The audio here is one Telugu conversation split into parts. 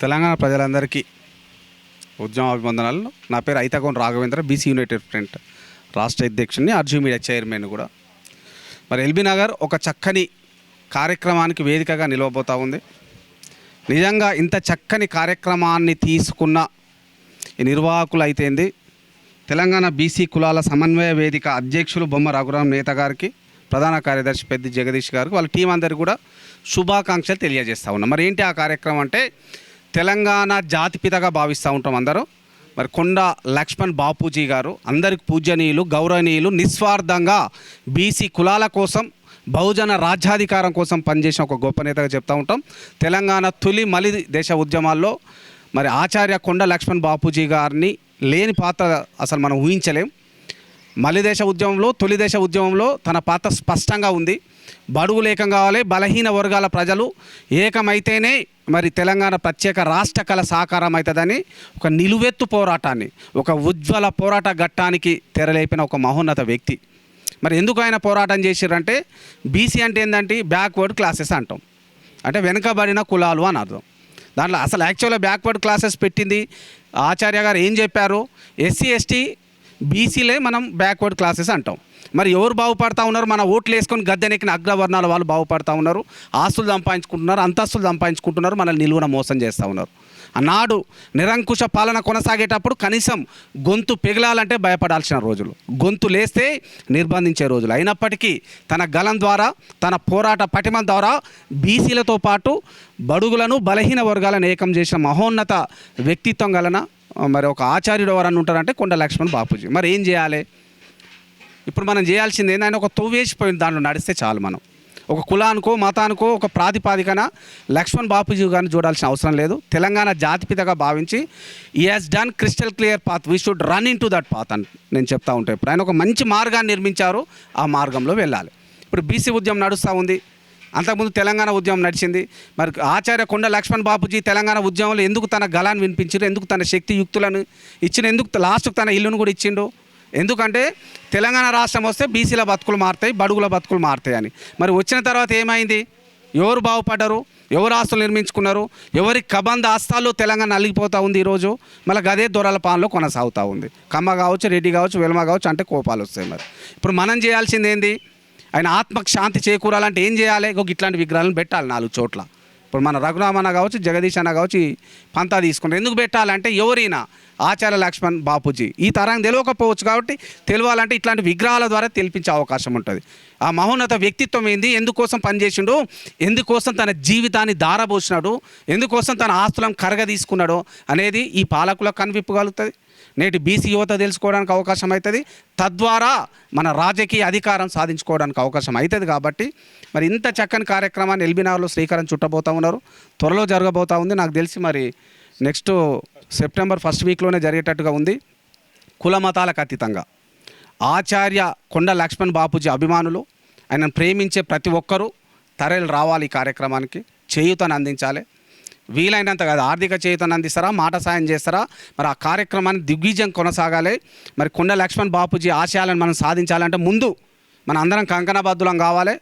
తెలంగాణ ప్రజలందరికీ ఉద్యమ అభివందనాలు. నా పేరు ఐతకోన్ రాఘవేంద్ర, బీసీ యునైటెడ్ ఫ్రంట్ రాష్ట్ర అధ్యక్షుడిని, ఆర్జీ మీడియా చైర్మన్ కూడా. మరి ఎల్బీ నగర్ ఒక చక్కని కార్యక్రమానికి వేదికగా నిలవబోతూ ఉంది. నిజంగా ఇంత చక్కని కార్యక్రమాన్ని తీసుకున్న ఈ నిర్వాహకులు అయితేంది, తెలంగాణ బీసీ కులాల సమన్వయ వేదిక అధ్యక్షులు బొమ్మ రఘురాం నేత గారికి, ప్రధాన కార్యదర్శి పెద్ది జగదీష్ గారికి, వాళ్ళ టీం అందరికీ కూడా శుభాకాంక్షలు తెలియజేస్తూ ఉన్నాం. మరి ఏంటి ఆ కార్యక్రమం అంటే, తెలంగాణ జాతిపితగా భావిస్తూ ఉంటాం అందరూ. మరి కొండ లక్ష్మణ్ బాపూజీ గారు అందరికి పూజనీయులు, గౌరవనీయులు, నిస్వార్థంగా బీసీ కులాల కోసం, బహుజన రాజ్యాధికారం కోసం పనిచేసిన ఒక గొప్ప నేతగా చెప్తూ ఉంటాం. తెలంగాణ తొలి మలి దేశ ఉద్యమాల్లో మరి ఆచార్య కొండ లక్ష్మణ్ బాపూజీ గారిని లేని పాత్ర అసలు మనం ఊహించలేం. మలిదేశ ఉద్యమంలో, తొలి దేశ ఉద్యమంలో తన పాత్ర స్పష్టంగా ఉంది. బడుగులు ఏకం కావాలి, బలహీన వర్గాల ప్రజలు ఏకమైతేనే మరి తెలంగాణ ప్రత్యేక రాష్ట్ర కళ సాకారం అవుతుందని ఒక నిలువెత్తు పోరాటాన్ని, ఒక ఉజ్వల పోరాట ఘట్టానికి తెరలేపిన ఒక మహోన్నత వ్యక్తి. మరి ఎందుకు ఆయన పోరాటం చేసిరంటే, బీసీ అంటే ఏంటంటే బ్యాక్వర్డ్ క్లాసెస్ అంటాం, అంటే వెనుకబడిన కులాలు అని అర్థం. దాంట్లో అసలు యాక్చువల్గా బ్యాక్వర్డ్ క్లాసెస్ పెట్టింది ఆచార్య గారు ఏం చెప్పారు, ఎస్సీ ఎస్టీ బీసీలే మనం బ్యాక్వర్డ్ క్లాసెస్ అంటాం. మరి ఎవరు బాగుపడతా ఉన్నారు? మన ఓట్లు వేసుకొని గద్దెనెక్కిన అగ్రవర్ణాల వాళ్ళు బాగుపడతా ఉన్నారు, ఆస్తులు సంపాదించుకుంటున్నారు, అంతస్తులు సంపాదించుకుంటున్నారు, మనల్ని నిలువున మోసం చేస్తూ ఉన్నారు. ఆనాడు నిరంకుశ పాలన కొనసాగేటప్పుడు కనీసం గొంతు పెగలాలంటే భయపడాల్సిన రోజులు, గొంతు లేస్తే నిర్బంధించే రోజులు. అయినప్పటికీ తన గలం ద్వారా, తన పోరాట పటిమ ద్వారా బీసీలతో పాటు బడుగులను, బలహీన వర్గాలను ఏకం చేసిన మహోన్నత వ్యక్తిత్వం గలన మరి ఒక ఆచార్యుడు ఎవరని ఉంటారంటే కొండ లక్ష్మణ్ బాపూజీ. మరి ఏం చేయాలి? ఇప్పుడు మనం చేయాల్సింది ఏంటి? ఆయన ఒక తొవ్వేసిపోయిన దాంట్లో నడిస్తే చాలు. మనం ఒక కులానికో మతానికో ఒక ప్రాతిపాదికన లక్ష్మణ్ బాపూజీ గారిని చూడాల్సిన అవసరం లేదు. తెలంగాణ జాతిపితగా భావించి ఈ has done crystal clear path, we should run in to that path అని నేను చెప్తా ఉంటాను. ఇప్పుడు ఆయన ఒక మంచి మార్గాన్ని నిర్మించారు, ఆ మార్గంలో వెళ్ళాలి. ఇప్పుడు బీసీ ఉద్యమం నడుస్తూ ఉంది, అంతకుముందు తెలంగాణ ఉద్యమం నడిచింది. మరి ఆచార్య కొండ లక్ష్మణ్ బాపూజీ తెలంగాణ ఉద్యమంలో ఎందుకు తన గలాన్ని వినిపించారు, ఎందుకు తన శక్తి యుక్తులను ఇచ్చిన, ఎందుకు లాస్ట్కు తన ఇల్లును కూడా ఇచ్చిండు? ఎందుకంటే తెలంగాణ రాష్ట్రం వస్తే బీసీల బతుకులు మారుతాయి, బడుగుల బతుకులు మారుతాయి అని. మరి వచ్చిన తర్వాత ఏమైంది? ఎవరు బాగుపడ్డారు? ఎవరు ఆస్తులు నిర్మించుకున్నారు? ఎవరి కబంధ ఆస్తాల్లో తెలంగాణ నలిగిపోతూ ఉంది ఈరోజు. మళ్ళీ గదే దొరల పాలనలో కొనసాగుతూ ఉంది. కమ్మ కావచ్చు, రెడ్డి కావచ్చు, వెలమ కావచ్చు, అంటే కోపాలు వస్తాయి. మరి ఇప్పుడు మనం చేయాల్సింది ఏంది? ఆయన ఆత్మకు శాంతి చేకూరాలంటే ఏం చేయాలి? ఇట్లాంటి విగ్రహాలను పెట్టాలి 4 చోట్ల. ఇప్పుడు మన రఘురామ్ అన్న కావచ్చు, జగదీష్ అన్న కావచ్చు, ఈ పంతా తీసుకుంటారు. ఎందుకు పెట్టాలంటే ఎవరైనా ఆచార్య లక్ష్మణ్ బాపూజీ ఈ తరం తెలియకపోవచ్చు, కాబట్టి తెలియాలంటే ఇట్లాంటి విగ్రహాల ద్వారా తెలిపించే అవకాశం ఉంటుంది. ఆ మహోన్నత వ్యక్తిత్వం ఏంది, ఎందుకోసం పనిచేసిండు, ఎందుకోసం తన జీవితాన్ని దారబోసినాడు, ఎందుకోసం తన ఆస్తులను కరగ తీసుకున్నాడు అనేది ఈ పాలకులకు కనివిప్పగలుగుతుంది. నేటి బీసీ యువత తెలుసుకోవడానికి అవకాశం అవుతుంది. తద్వారా మన రాజకీయ అధికారం సాధించుకోవడానికి అవకాశం అవుతుంది. కాబట్టి మరి ఇంత చక్కని కార్యక్రమాన్ని ఎల్బీ నగర్లో శ్రీకారం చుట్టబోతూ ఉన్నారు, త్వరలో జరగబోతూ ఉంది. నాకు తెలిసి మరి నెక్స్ట్ సెప్టెంబర్ 1st వీక్లోనే జరిగేటట్టుగా ఉంది. కుల మతాలకు అతీతంగా ఆచార్య కొండ లక్ష్మణ్ బాపూజీ అభిమానులు, ఆయనను ప్రేమించే ప్రతి ఒక్కరూ తరలి రావాలి. ఈ కార్యక్రమానికి చేయూతను అందించాలి. వీలైనంత కాదు, ఆర్థిక చేయూతను అందిస్తారా, మాట సాయం చేస్తారా, మరి ఆ కార్యక్రమాన్ని దిగ్విజయం కొనసాగాలి. మరి కొండ లక్ష్మణ్ బాపూజీ ఆశయాలను మనం సాధించాలంటే ముందు మన అందరం కంకణబద్ధులం కావాలి.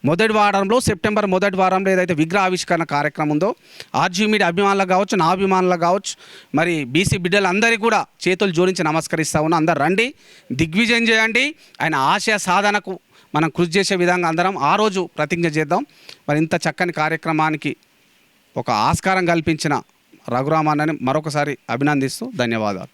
మొదటి వారంలో, సెప్టెంబర్ మొదటి వారంలో ఏదైతే విగ్రహ ఆవిష్కరణ కార్యక్రమం ఉందో, ఆర్జీ మీడియా అభిమానులకు కావచ్చు, నా అభిమానులకు కావచ్చు, మరి బీసీ బిడ్డలందరికీ కూడా చేతులు జోడించి నమస్కరిస్తా ఉన్నా. అందరు రండి, దిగ్విజయం చేయండి. ఆయన ఆశయ సాధనకు మనం కృషి చేసే విధంగా అందరం ఆ రోజు ప్రతిజ్ఞ చేద్దాం. మరి ఇంత చక్కని కార్యక్రమానికి ఒక ఆస్కారం కల్పించిన రఘురామన్నని మరొకసారి అభినందిస్తూ ధన్యవాదాలు.